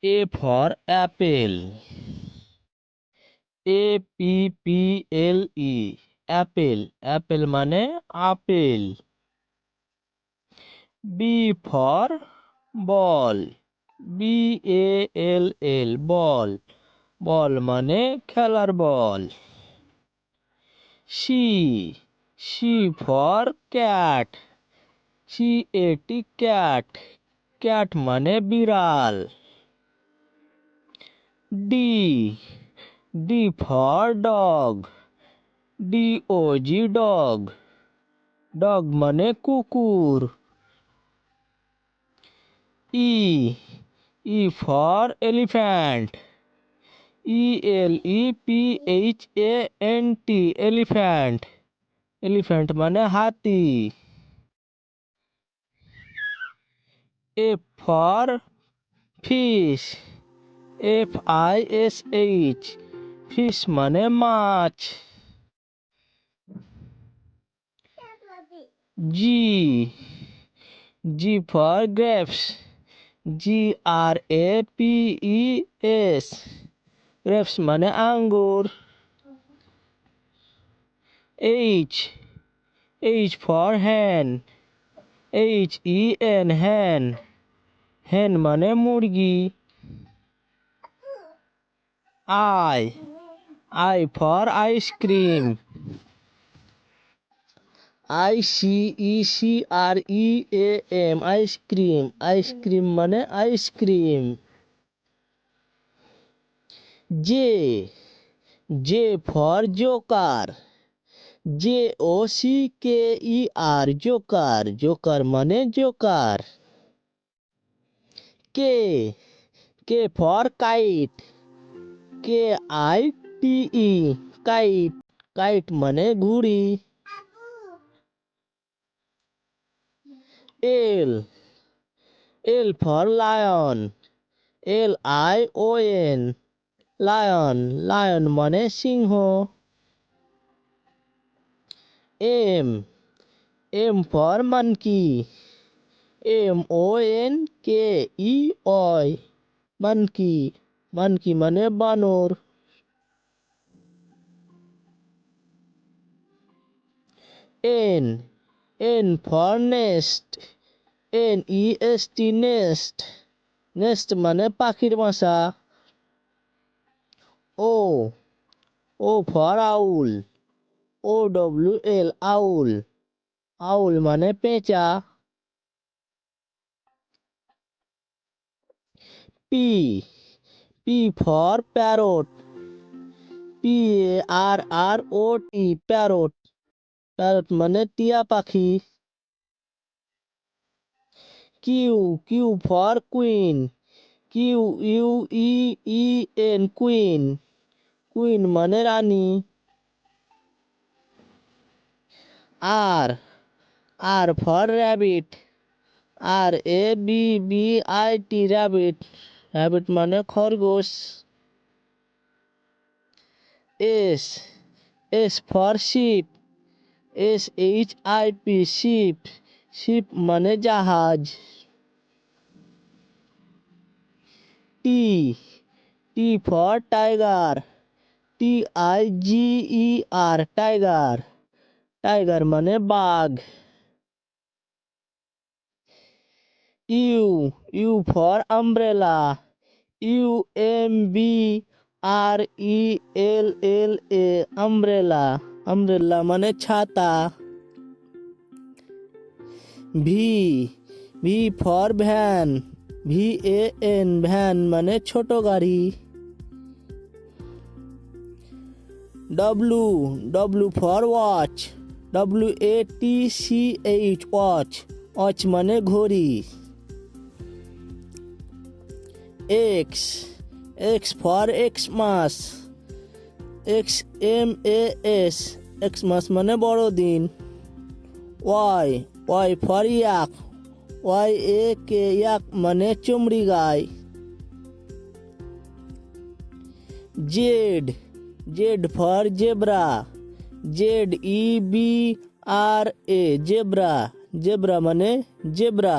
A for apple. APPLE apple. Apple মানে apple. B for ball. BALL ball. বল মানে খেলার বল। C for cat. CAT cat. cat মানে বিড়াল। D for dog. DOG dog. dog মানে কুকুর। E for elephant. ELEPHANT elephant. elephant মানে হাতি। F for fish. FISH fish মানে মাছ। G for grapes. GRAPES grapes মানে আঙ্গুর। H for hen. HEN hen. hen মানে মুরগি। I for ice cream. ICECREAM ice cream. ice cream মানে ice cream. J for joker. JOCKER joker. joker মানে Joker. K for kite. KITE kite. kite মানে ঘুড়ি। L for lion. LION lion মানে সিংহ। M for monkey. MONKEY monkey মানে বানর। N for nest. NEST nest মানে পাখির বাসা। O for owl. OWL owl মানে পেঁচা। P for parrot. PARROT parrot মানে টিয়া পাখি। Q for queen. QUEEN queen মানে রানী। R for rabbit. RABBIT rabbit মানে খরগোশ। S for sheep. SHIP sheep মানে জাহাজ। T for tiger. TIGER tiger মানে বাঘ। U for umbrella. UMBRELLA umbrella মানে ছাতা। V for van. VAN van মানে ছোট গাড়ি। W for watch. WATCH watch মানে ঘড়ি। X for Xmas. XMAS Xmas মানে বড়দিন। Y for yak. YAK yak মানে চমড়ি গাই। Z for zebra. ZEBRA zebra মানে জেব্রা।